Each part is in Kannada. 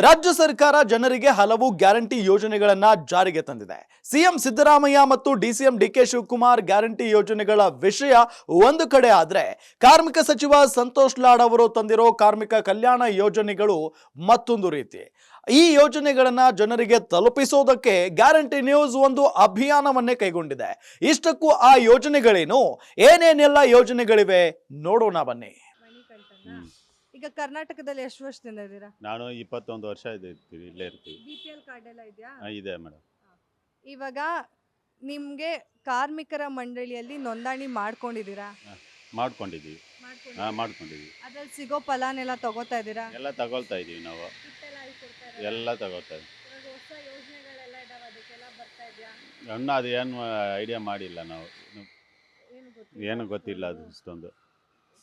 ರಾಜ್ಯ ಸರ್ಕಾರ ಜನರಿಗೆ ಹಲವು ಗ್ಯಾರಂಟಿ ಯೋಜನೆಗಳನ್ನ ಜಾರಿಗೆ ತಂದಿದೆ. ಸಿಎಂ ಸಿದ್ದರಾಮಯ್ಯ ಮತ್ತು ಡಿಸಿಎಂ ಡಿಕೆ ಶಿವಕುಮಾರ್ ಗ್ಯಾರಂಟಿ ಯೋಜನೆಗಳ ವಿಷಯ ಒಂದು ಕಡೆ ಆದ್ರೆ, ಕಾರ್ಮಿಕ ಸಚಿವ ಸಂತೋಷ್ ಲಾಡ್ ಅವರು ತಂದಿರೋ ಕಾರ್ಮಿಕ ಕಲ್ಯಾಣ ಯೋಜನೆಗಳು ಮತ್ತೊಂದು ರೀತಿ. ಈ ಯೋಜನೆಗಳನ್ನ ಜನರಿಗೆ ತಲುಪಿಸೋದಕ್ಕೆ ಗ್ಯಾರಂಟಿ ನ್ಯೂಸ್ ಒಂದು ಅಭಿಯಾನವನ್ನೇ ಕೈಗೊಂಡಿದೆ. ಇಷ್ಟಕ್ಕೂ ಆ ಯೋಜನೆಗಳೇನು, ಏನೇನೆಲ್ಲ ಯೋಜನೆಗಳಿವೆ ನೋಡೋಣ ಬನ್ನಿ. ಈಗ ಕರ್ನಾಟಕದಲ್ಲಿ ಎಷ್ಟು ವರ್ಷದಿಂದ ಇದ್ದೀರಾ? ನಾನು 21 ವರ್ಷ ಇರ್ತೀವಿ, ಇಲ್ಲೇ ಇರ್ತೀವಿ. BPL ಕಾರ್ಡ್ ಎಲ್ಲ ಇದೆಯಾ? ಇದೆ ಮೇಡಮ್. ಇವಾಗ ನಿಮ್ಗೆ ಕಾರ್ಮಿಕರ ಮಂಡಳಿಯಲ್ಲಿ ನೋಂದಣಿ ಮಾಡ್ಕೊಂಡಿದ್ದೀರಾ? ಮಾಡ್ಕೊಂಡಿದ್ದೀವಿ. ಮಾಡ್ಕೊಂಡಿದ್ದೀವಿ. ಅದ್ರಲ್ಲಿ ಸಿಗೋ ಫಲಾನೆಲ್ಲ ತಗೋತಾ ಇದ್ದೀರಾ? ಎಲ್ಲ ತಗೊಳ್ತಾ ಇದೀವಿ ನಾವು. ಎಲ್ಲ ತಗೋತಾ ಇದೀವಿ. ಹೊಸ ಯೋಜನೆಗಳೆಲ್ಲ ಇದಾವೆ, ಅದಕ್ಕೆಲ್ಲ ಬರ್ತಾ ಇದೆಯಾ? ಇನ್ನೂ ಅದು ಏನು ಐಡಿಯಾ ಮಾಡಿಲ್ಲ ನಾವು. ಏನು ಗೊತ್ತಿಲ್ಲ ಅದು ಇಷ್ಟೊಂದು.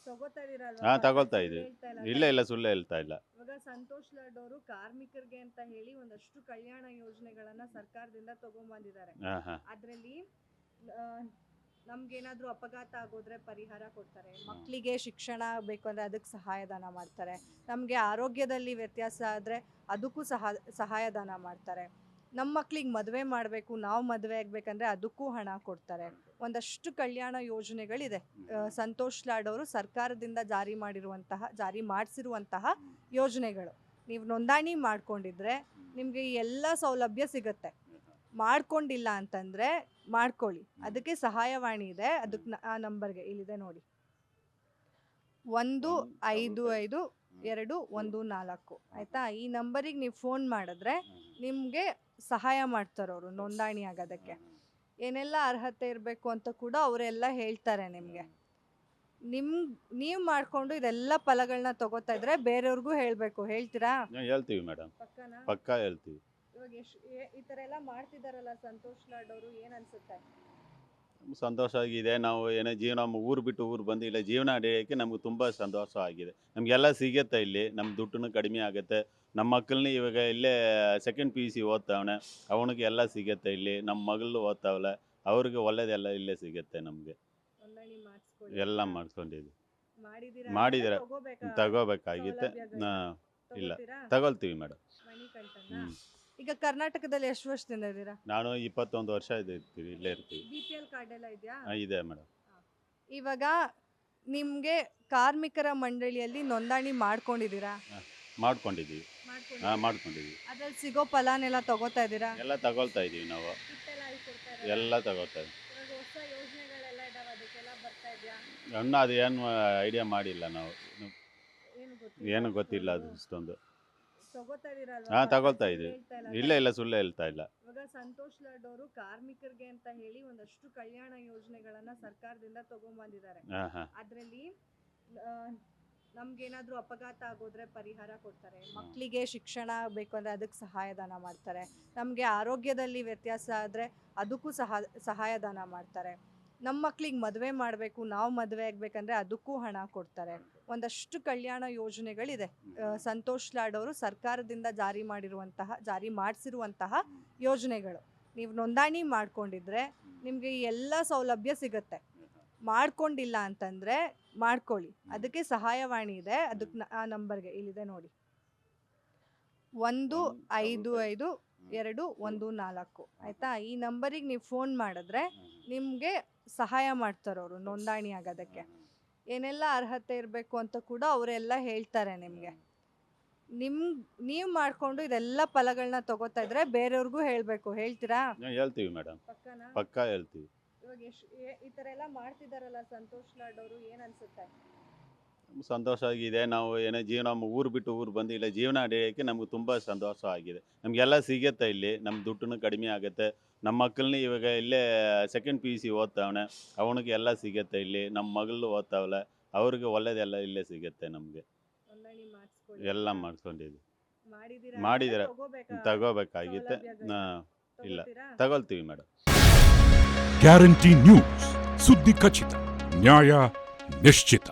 ತಗೋತಾ ಇದೀರಲ್ವಾ? ತಗೊಳ್ತಾ ಇದೀವಿ. ಇಲ್ಲ ಸುಳ್ಳು ಹೇಳ್ತಾ ಇಲ್ಲ. ಇವಾಗ ಸಂತೋಷ್ ಲಾಡ್ ಅವರು ಕಾರ್ಮಿಕರಿಗೆ ಅಂತ ಹೇಳಿ ಒಂದಷ್ಟು ಕಲ್ಯಾಣ ಯೋಜನೆಗಳನ್ನ ಸರ್ಕಾರದಿಂದ ತಗೊಂಡ್ಬಂದಿದ್ದಾರೆ. ಅದ್ರಲ್ಲಿ ನಮ್ಗೇನಾದ್ರೂ ಅಪಘಾತ ಆಗೋದ್ರೆ ಪರಿಹಾರ ಕೊಡ್ತಾರೆ, ಮಕ್ಕಳಿಗೆ ಶಿಕ್ಷಣ ಬೇಕು ಅಂದ್ರೆ ಅದಕ್ಕೆ ಸಹಾಯಧನ ಮಾಡ್ತಾರೆ, ನಮ್ಗೆ ಆರೋಗ್ಯದಲ್ಲಿ ವ್ಯತ್ಯಾಸ ಆದ್ರೆ ಅದಕ್ಕೂ ಸಹಾಯಧನ ಮಾಡ್ತಾರೆ, ನಮ್ಮ ಮಕ್ಳಿಗೆ ಮದುವೆ ಮಾಡಬೇಕು, ನಾವು ಮದುವೆ ಆಗ್ಬೇಕಂದ್ರೆ ಅದಕ್ಕೂ ಹಣ ಕೊಡ್ತಾರೆ. ಒಂದಷ್ಟು ಕಲ್ಯಾಣ ಯೋಜನೆಗಳಿದೆ. ಸಂತೋಷ್ ಲಾಡ್ ಅವರು ಸರ್ಕಾರದಿಂದ ಜಾರಿ ಮಾಡಿಸಿರುವಂತಹ ಯೋಜನೆಗಳು. ನೀವು ನೋಂದಣಿ ಮಾಡ್ಕೊಂಡಿದ್ರೆ ನಿಮಗೆ ಎಲ್ಲ ಸೌಲಭ್ಯ ಸಿಗುತ್ತೆ. ಮಾಡ್ಕೊಂಡಿಲ್ಲ ಅಂತಂದರೆ ಮಾಡ್ಕೊಳ್ಳಿ. ಅದಕ್ಕೆ ಸಹಾಯವಾಣಿ ಇದೆ, ಅದಕ್ಕೆ ಆ ನಂಬರ್ಗೆ ಇಲ್ಲಿದೆ ನೋಡಿ, 155214 ಆಯಿತಾ? ಈ ನಂಬರಿಗೆ ನೀವು ಫೋನ್ ಮಾಡಿದ್ರೆ ನಿಮಗೆ ಸಹಾಯ ಮಾಡ್ತಾರೆ ಅವರು ನೋಂದಣಿ ಆಗೋದಕ್ಕೆ. ಏನೆಲ್ಲ ಅರ್ಹತೆ ಇರಬೇಕು ಅಂತ ಕೂಡ ಅವರೆಲ್ಲ ಹೇಳ್ತಾರೆ ನಿಮಗೆ. ನೀವು ಮಾಡಿಕೊಂಡು ಇದೆಲ್ಲ ಫಲಗಳನ್ನ ತಗೋತಾ ಇದ್ರೆ ಬೇರೆಯವ್ರಿಗೂ ಹೇಳಬೇಕು. ಹೇಳ್ತೀರಾ? ಹೇಳ್ತೀವಿ ಮೇಡಮ್, ಪಕ್ಕಾ ಹೇಳ್ತೀವಿ. ಇವಾಗ ಈ ಥರ ಎಲ್ಲ ಮಾಡ್ತಿದ್ದಾರಲ್ಲ ಸಂತೋಷ್ ಲಾಡ್ ಅವರು, ಏನು ಅನ್ಸುತ್ತೆ? ಸಂತೋಷ ಆಗಿದೆ. ನಾವು ಏನೋ ಜೀವನ ಊರು ಬಿಟ್ಟು ಊರು ಬಂದು ಇಲ್ಲ ಜೀವನ ನಡೆಯೋಕ್ಕೆ ನಮ್ಗೆ ತುಂಬ ಸಂತೋಷ ಆಗಿದೆ. ನಮಗೆಲ್ಲ ಸಿಗುತ್ತೆ ಇಲ್ಲಿ, ನಮ್ಮ ದುಡ್ಡನ್ನು ಕಡಿಮೆ ಆಗುತ್ತೆ. ನಮ್ಮ ಮಕ್ಕಳನ್ನ ಇವಾಗ ಇಲ್ಲೇ ಸೆಕೆಂಡ್ PUC ಓದ್ತಾವನೆ, ಅವನಿಗೆ ಎಲ್ಲ ಸಿಗುತ್ತೆ ಇಲ್ಲಿ. ನಮ್ಮ ಮಗಳು ಓದ್ತಾವಲ್ಲ, ಅವ್ರಿಗೆ ಒಳ್ಳೇದೆಲ್ಲ ಇಲ್ಲೇ ಸಿಗುತ್ತೆ. ನಮಗೆ ಎಲ್ಲ ಮಾಡಿಸ್ಕೊಂಡಿದ್ವಿ. ಮಾಡಿದ್ದೀರಾ? ತಗೋಬೇಕಾಗಿತ್ತೆ. ಇಲ್ಲ ತಗೊಳ್ತೀವಿ ಮೇಡಮ್. ಈಗ ಕರ್ನಾಟಕದಲ್ಲಿ ಎಷ್ಟು ವರ್ಷದಿಂದ ಇದ್ದೀರಾ? ನಾನು 21 ವರ್ಷ ಇರ್ತೀವಿ, ಇಲ್ಲೇ ಇರ್ತೀವಿ. BPL ಕಾರ್ಡ್ ಎಲ್ಲ ಇದೆಯಾ? ಇದೆ ಮೇಡಮ್. ಇವಾಗ ನಿಮ್ಗೆ ಕಾರ್ಮಿಕರ ಮಂಡಳಿಯಲ್ಲಿ ನೋಂದಣಿ ಮಾಡ್ಕೊಂಡಿದ್ದೀರಾ? ಮಾಡ್ಕೊಂಡಿದ್ದೀವಿ. ಮಾಡ್ಕೊಂಡಿದ್ದೀವಿ. ಅದ್ರಲ್ಲಿ ಸಿಗೋ ಫಲಾನೆಲ್ಲ ತಗೋತಾ ಇದ್ದೀರಾ? ಎಲ್ಲ ತಗೊಳ್ತಾ ಇದೀವಿ ನಾವು. ಎಲ್ಲ ತಗೋತಾ ಇದೀವಿ. ಹೊಸ ಯೋಜನೆಗಳೆಲ್ಲ ಇದಾವೆ, ಅದಕ್ಕೆಲ್ಲ ಬರ್ತಾ ಇದೆಯಾ? ಇನ್ನೂ ಅದು ಏನು ಐಡಿಯಾ ಮಾಡಿಲ್ಲ ನಾವು. ಏನು ಗೊತ್ತಿಲ್ಲ ಅದು ಇಷ್ಟೊಂದು. ತಗೋತಾ ಇದೀರಲ್ವಾ? ತಗೊಳ್ತಾ ಇದೀವಿ. ಇಲ್ಲ ಸುಳ್ಳು ಹೇಳ್ತಾ ಇಲ್ಲ. ಇವಾಗ ಸಂತೋಷ್ ಲಾಡ್ ಅವರು ಕಾರ್ಮಿಕರಿಗೆ ಅಂತ ಹೇಳಿ ಒಂದಷ್ಟು ಕಲ್ಯಾಣ ಯೋಜನೆಗಳನ್ನ ಸರ್ಕಾರದಿಂದ ತಗೊಂಡ್ಬಂದಿದ್ದಾರೆ. ಅದ್ರಲ್ಲಿ ನಮ್ಗೇನಾದ್ರೂ ಅಪಘಾತ ಆಗೋದ್ರೆ ಪರಿಹಾರ ಕೊಡ್ತಾರೆ, ಮಕ್ಕಳಿಗೆ ಶಿಕ್ಷಣ ಬೇಕು ಅಂದ್ರೆ ಅದಕ್ಕೆ ಸಹಾಯಧನ ಮಾಡ್ತಾರೆ, ನಮಗೆ ಆರೋಗ್ಯದಲ್ಲಿ ವ್ಯತ್ಯಾಸ ಆದ್ರೆ ಅದಕ್ಕೂ ಸಹಾಯಧನ ಮಾಡ್ತಾರೆ, ನಮ್ಮ ಮಕ್ಕಳಿಗೆ ಮದುವೆ ಮಾಡಬೇಕು, ನಾವು ಮದುವೆ ಆಗ್ಬೇಕಂದ್ರೆ ಅದಕ್ಕೂ ಹಣ ಕೊಡ್ತಾರೆ. ಒಂದಷ್ಟು ಕಲ್ಯಾಣ ಯೋಜನೆಗಳಿದೆ. ಸಂತೋಷ್ ಲಾಡ್ ಅವರು ಸರ್ಕಾರದಿಂದ ಜಾರಿ ಮಾಡಿಸಿರುವಂತಹ ಯೋಜನೆಗಳು. ನೀವು ನೋಂದಣಿ ಮಾಡ್ಕೊಂಡಿದ್ರೆ ನಿಮಗೆ ಎಲ್ಲ ಸೌಲಭ್ಯ ಸಿಗುತ್ತೆ. ಮಾಡ್ಕೊಂಡಿಲ್ಲ ಅಂತಂದರೆ ಮಾಡ್ಕೊಳ್ಳಿ. ಅದಕ್ಕೆ ಸಹಾಯವಾಣಿ ಇದೆ, ಅದಕ್ಕೆ ಆ ನಂಬರ್ಗೆ ಇಲ್ಲಿದೆ ನೋಡಿ, 155214 ಆಯಿತಾ? ಈ ನಂಬರಿಗೆ ನೀವು ಫೋನ್ ಮಾಡಿದ್ರೆ ನಿಮಗೆ ಸಹಾಯ ಮಾಡ್ತಾರೆ ಅವರು ನೋಂದಣಿ ಆಗೋದಕ್ಕೆ. ಏನೆಲ್ಲ ಅರ್ಹತೆ ಇರಬೇಕು ಅಂತ ಕೂಡ ಅವರೆಲ್ಲ ಹೇಳ್ತಾರೆ ನಿಮಗೆ. ನೀವು ಮಾಡಿಕೊಂಡು ಇದೆಲ್ಲ ಫಲಗಳನ್ನ ತಗೋತಾ ಇದ್ರೆ ಬೇರೆಯವ್ರಿಗೂ ಹೇಳಬೇಕು. ಹೇಳ್ತೀರಾ? ಹೇಳ್ತೀವಿ ಮೇಡಮ್, ಪಕ್ಕಾ ಹೇಳ್ತೀವಿ. ಇವಾಗ ಈ ಥರ ಎಲ್ಲ ಮಾಡ್ತಿದ್ದಾರಲ್ಲ ಸಂತೋಷ್ ಲಾಡ್ ಅವರು, ಏನು ಅನ್ಸುತ್ತೆ? ಸಂತೋಷ ಆಗಿದೆ. ನಾವು ಏನೋ ಜೀವನ ಊರು ಬಿಟ್ಟು ಊರು ಬಂದು ಇಲ್ಲ ಜೀವನ ನಡೆಯೋಕ್ಕೆ ನಮ್ಗೆ ತುಂಬ ಸಂತೋಷ ಆಗಿದೆ. ನಮಗೆಲ್ಲ ಸಿಗುತ್ತೆ ಇಲ್ಲಿ, ನಮ್ಮ ದುಡ್ಡನ್ನು ಕಡಿಮೆ ಆಗುತ್ತೆ. ನಮ್ಮ ಮಕ್ಕಳನ್ನ ಇವಾಗ ಇಲ್ಲೇ ಸೆಕೆಂಡ್ PUC ಓದ್ತಾವನೆ, ಅವನಿಗೆ ಎಲ್ಲ ಸಿಗುತ್ತೆ ಇಲ್ಲಿ. ನಮ್ಮ ಮಗಳು ಓದ್ತಾವಲ್ಲ, ಅವ್ರಿಗೆ ಒಳ್ಳೇದೆಲ್ಲ ಇಲ್ಲೇ ಸಿಗುತ್ತೆ. ನಮಗೆ ಎಲ್ಲ ಮಾಡಿಸ್ಕೊಂಡಿದ್ವಿ. ಮಾಡಿದ್ದೀರಾ? ತಗೋಬೇಕಾಗಿತ್ತೆ. ಇಲ್ಲ ತಗೊಳ್ತೀವಿ ಮೇಡಮ್. ಗ್ಯಾರಂಟಿ ನ್ಯೂಸ್, ಸುದ್ದಿ ಖಚಿತ, ನ್ಯಾಯ ನಿಶ್ಚಿತ.